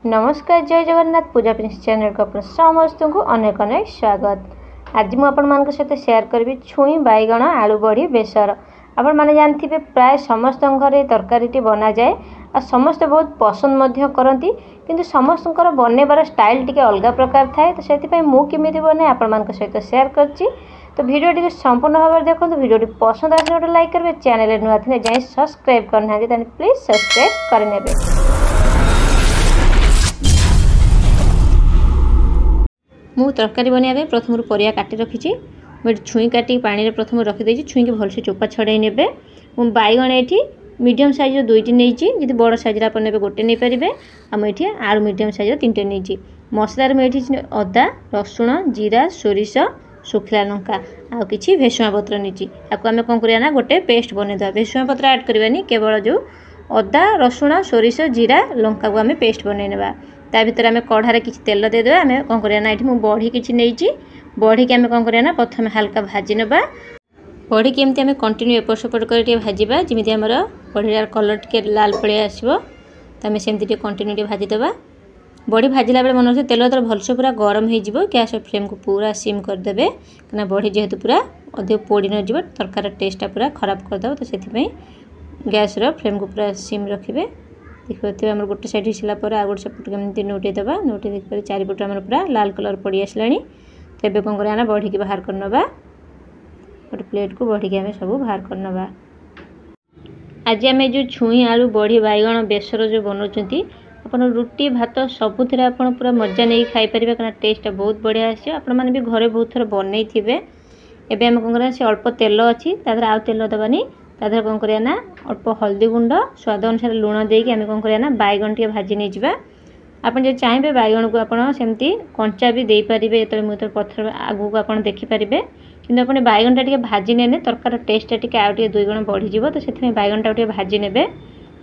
नमस्कार जय जगन्नाथ पूजा Prince channel को आप समस्त को अनेक अनेक स्वागत। आज मुझे सहित शेयर करी छुई बैगण आलू बड़ी बेसर। आपण मैंने जानते प्राय समस्त घरे तरकारी बना जाए और समस्त बहुत पसंद करती किंतु समस्त बनइबार स्टाइल टी अलग प्रकार थाए। तो से मुझे बनाए आपण सहित शेयर करची। तो वीडियो संपूर्ण भाव में देखो। वीडियो पसंद आसे गोटे लाइक करेंगे, चैनल नुआ थे जाए सब्सक्राइब करना प्लीज सब्सक्राइब करने। मु तरकारी बनवाई प्रथम परिया काटी रखी। मुझे छुई काटी पानी प्रथम रखीदे। छुई की भलसे चोपा छड़ाई ने। मु बैगण ये मीडियम साइज दुईटी नहीं। जी बड़ साइज आप गोटे नहीं पारे। आमठी आलू मीडियम साइज तीन नहीं। मसलार मुझे अदा रसुण जीरा सोरिष शुखला लंका आउ कि भेसुआ पत्र नहीं। आपको आम कौन करना गोटे पेस्ट बनईदे। भेसुआ पत्र ऐड करवानी, केवल जो अदा रसुण सोरिष जीरा लंका को आम पेस्ट बनईना। ता भर आम कढ़ार कि तेल देदे। आम कौन करना ये बड़ी किसी नहीं। बड़ी की आम कौन करना प्रथम हल्का भाजी ना। बड़ी की एमती आम कंटिन्यू एपट सेपट कर भाजवा जमी आम बड़ीर कलर टे लाल पड़े आसो। तो आम सेमती कंटिन्यू भाजीदे। बड़ी भाजला बेले मन रखिए तेल तर भलसे पूरा गरम हो गैस फ्लेम को पूरा सिम करदे। कहीं बड़ी जेहेतु पूरा अधिक पोड़ी न जीव तरकार टेस्टा पूरा खराब करदे। तो से गैस फ्लेम को पूरा सिम रखिए। देखिए आम गोटे साइड हिसाला आ गोटे सेपट केमती नोटेदेवा। नोटे देखिए चारिपट आम पूरा लाल कलर पड़ी आसला। तो ये कौन करना बढ़ी की बाहर करना। गोटे प्लेट को बढ़ी आम सब बाहर करना। आज आम जो छुई आलू बड़ी बैगण बेसर जो बनाऊँ अपन रुटी भात सबुथ आपड़ पूरा मजा नहीं खाई पारे। कारण टेस्ट बहुत बढ़िया आसने भी घरे बहुत थर बनई थे। एवं आम कौन करना से अल्प तेल अच्छी तादर आउ तेल दबानी। तादर कौन करना अल्प हल्दी गुंड स्वाद अनुसार लुण देकी आम कौन करना बैगण टे भाजी नहीं जावा। आप जो चाहिए बैगण को आप सेमती कंचा भी दे पारे। जो मुझे पत्थर आगू को आप देखिपारे कि अपने बैगण टा भाजी ने तरकार टेस्ट टे आउ दुई गुण बढ़ीज। तो से बैगण टा भाजी ने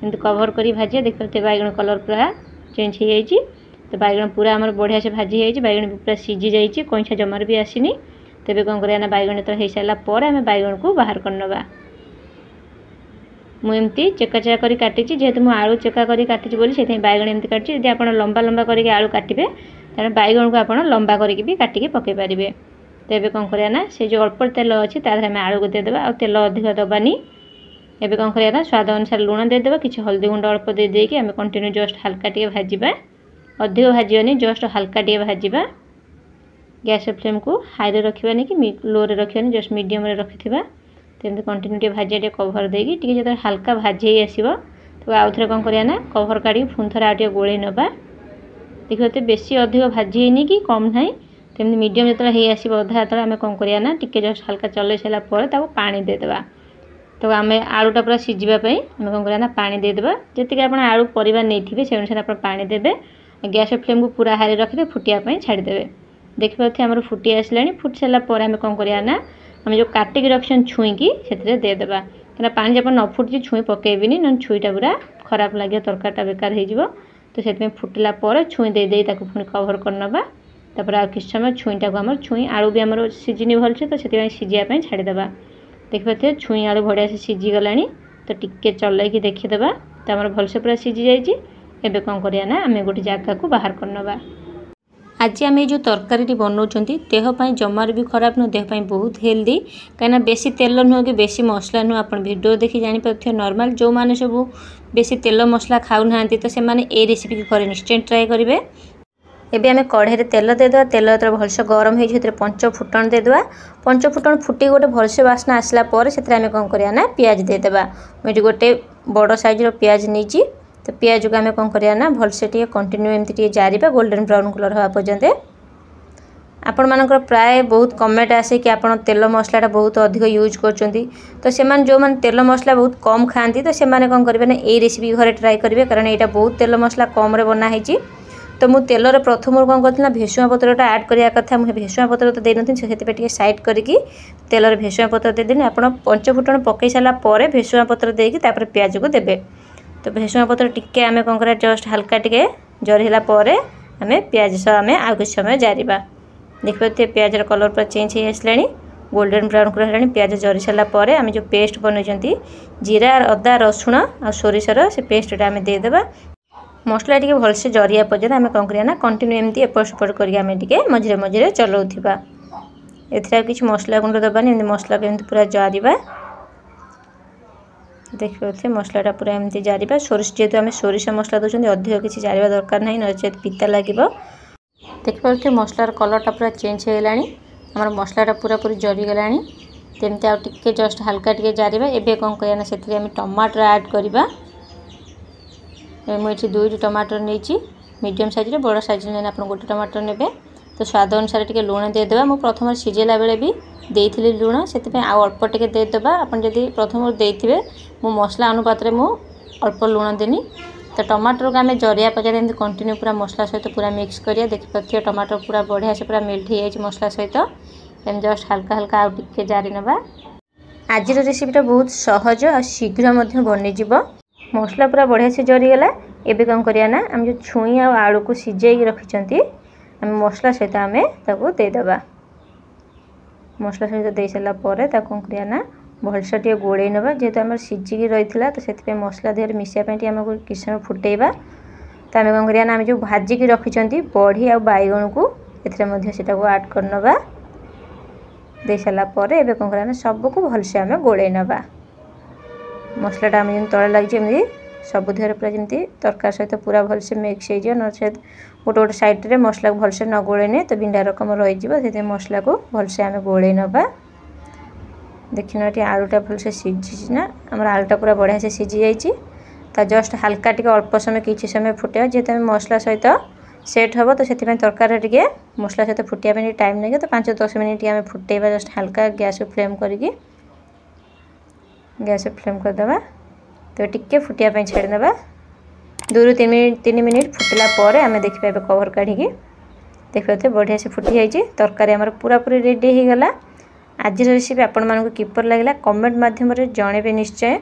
एमती कवर कर भाजिए। देखते बैगण कलर पूरा चेंज हो जाए। तो बैगण पूरा आम बढ़िया से भाजी है। बैगण पूरा सीझी जाइए, कईछा जमार भी आसनी। तेज कौन करना बैगण तो हो सारापर आम बैगण को बाहर करना। मुझे चेका चेका कर काटी। जेहेतु मुझे आलू चेका कर काटी से बैगण एमती काटी। जब आप लंबा लंबा करके आलू काटे तेना बैगण को आप लंबा करके काटिकी पकई पारे। तो ये कौन करना से जो अल्प तेल अच्छी तादर आम आलू को देदेव। आ तेल अधिक दबानी। एबे कौन करना स्वाद अनुसार लुण देदेव। किसी हल्दी गुंड अल्प देदेकी आम कंटिन्यू जस्ट हल्का टे भाजवा। अधिक भाजनी, जस्ट हल्का टे भाजवा। गैस फ्लेम को हाई रखानी कि लो रखानी, जस्ट मीडियम रखी। तो कंटिन्यू टे भाजिया टे कभर देकी जो हल्का भाजी आसो। तो आउ थे कौन करना कभर काढ़ी पुणी थे आगे गोल नवा। देखिए बेसी अधिक भाजी कि कम ना। तो मीडियम जो आसो अधा जो आम कौन करना टी जस्ट हल्का चल सारापर पानी देदेवा। तो आम आलूटा पूरा सीझापी आम कौन करना पानी देदेवा। जी आप आलू परिवार नहीं थे से अनुसार आप पानी देवे। गैस फ्लेम को पूरा हाई रखिदे फुटियापी छाड़देवे। देखिए आम फुटी आसला। फुट सारापर आम कौन करना आम जो काटिक रखी छुई की से देदेवा। क्या पानी जब न फुटी छुई पकेबी ना छुईटा पूरा खराब लगे, तरकारीटा बेकार हो। तो से फुटला छुई दे पुणी कभर करना। तापर आ कि समय छुईटा को आम छुई आलू भी आम सीझिनी भलसे। तो से सीझापी छाड़देवा। देखिए छुई आलू बढ़िया से सीझीगला। तो टिके चलैकी देखीदे। तो आम भलसे पूरा सीझी जाइए। एबे कौन करना आम गोटे जगह को बाहर करना। आज आम जो तरकारी बनाऊँ देहपाई जमार भी खराब नुह, देहपाई बहुत हेल्दी। कहीं बेसी तेल नुह कि बेसी मसला नुह। आप वीडियो देखी जापर नॉर्मल जो मैंने सब बेसी तेल मसला खाऊना तो से ए रेसिपी घरे निश्चय ट्राए करेंगे। एबे आम कढ़ाई तेल देदेवा। तेल जो भलसे गरम हो पंच फुटण देदेवा। पंच फुटण फुटी गोटे भलसे बास्ना आसला से आम कौन करना पियाज देदेवा। मुझे गोटे बड़ साइज पियाज नहीं। तो पियाज को आम कौन करना भलसे टे कंटिन्यू एमती जारिबा गोल्डन ब्राउन कलर हवा पर्यंत। आपण मानकर प्राय बहुत कमेंट आसे कि आप तेल मसलाटा बहुत अधिक यूज कर। तो से जो मैंने तेल मसला बहुत कम खाती तो से कौन करेंगे ये रेसिपी घरे ट्राए करेंगे। कारण यहाँ बहुत तेल मसला कम बनाई। तो मुझे तेलर प्रथम कौन करना भेसुआ पत्रटा ऐड करवा कथा। मुझे भेसुआ पत्र तो देनी से साइड करके तेलर भेसुआ पत्र देदेनि। आप पंच फुटण पकई सारापर भेसुआ पत्र देकी पियाज को देवे। तो भेसुआ पत्र टिके आम कौन कर जस्ट हल्का टे जरिला आम पियाज सह आम आउ कि समय जारिबा। देखिए पियाजर कलर पूरा चेंज हो आसला, गोल्डन ब्राउन कलर है। पियाज जरी सारापर आम जो पेस्ट बनई जीरा अदा रसुण आ सोरिषर से पेस्टा आम देदेवा। मसला टी भलसे जरिया पर्यंत आम कौन करिया कंटिन्यू एमती एपट सेपट करके मझे मझे चलाउथिबा। एथिरा किछि मसला गुंड दबानी एमती मसला एमती पूरा जारिबा। देखिए मसलाटा पूरा एमती जारिबा। सोरिष जेहेतु आम सोरिष मसला दौरान अधिक किसी जारिबा दरकार नहीं नचेत पिता लगे। देखिए मसलार कलरटा पूरा चेंज हो गलानी आम मसलाटा पूरा पूरी जरीगला तेमती आउ टिके जस्ट हल्का टिके जारिबा। एबे कौन करना से टमाटर ऐड करवा। मुझे 2टी टमाटर नहीं मीडियम साइज बड़ साइज ने आप गोटे टमाटर ने तो स्वाद अनुसार टिके लुण देदेबा। मु प्रथम सिझेला बेले भी देइथिली लुण से आउ अल्प टिके देदेबा। आपन जदि प्रथम देइथिबे मु मसला अनुपात रे मु अल्प लुण देनी। तो टमाटर को आम जरिया पर्यंत कंटिन्यू पूरा मसला सहित पूरा मिक्स करिया। देखि पाथियो टमाटर पूरा बढ़िया से पूरा मेल्ट हो जाए मसला सहित एम जस्ट हल्का हल्का आउ टिके जारी नबा। आज रेसिपीटा बहुत सहज और शीघ्र बनीज। मसला पूरा बढ़िया से जरीगला। एबे कौन करिया ना आम जो छुई आ आलू को सिझाई रखिछंती आम मसला सहित आम ताको देदेबा। मसला सहित दे सारा पर कौन करिया ना भलसे टे गोड़े नबा। जेहेतु आम सिझिकी रही तो से मसला देहर मिसाई आमको किसी समय फुटेबा। तो आम कौन करिया ना आम जो भाजिकी रखिछंती बड़ी आ बैगण को एटा को ऐड कर नबा। दे सारा पर एबे कौन करिया ना सबको भलसे आम गोड़े नबा। मसलाटा आम तले लगी सब देहर पूरा जमी तरकारी सहित पूरा भलसे मिक्स हो नचेत गोटे गोटे साइड मसला को भलसे न गोड़ेने तो बिंडा रकम रही मसला को भलसे आम गोड़े नबा। देखिए ये आलूटा भलसे सीझी ना आम आलूटा पूरा बढ़िया से सीझी जाइए। तो जस्ट हल्का टिके अल्प समय किसी समय फुटेगा जेहेतु आम मसला सहित सेट हम तो से तरकारी टिके मसला सहित फुटिया टाइम लगे। तो 5-10 मिनट आम फुटेबा जस्ट हल्का गैस फ्लेम करके गैस फ्लेम करदे। तो टिके फुटिया छाड़ीदे 2-3 मिनट फुटला पर आम देखिए कवर काढ़ी देखिए बढ़िया से फुटी जाइए। तरकारी आमर पूरा पूरी रेडी हो गला। आज रेसिपी आपण मानक किपर लगे कमेंट माध्यम जनइबे निश्चय।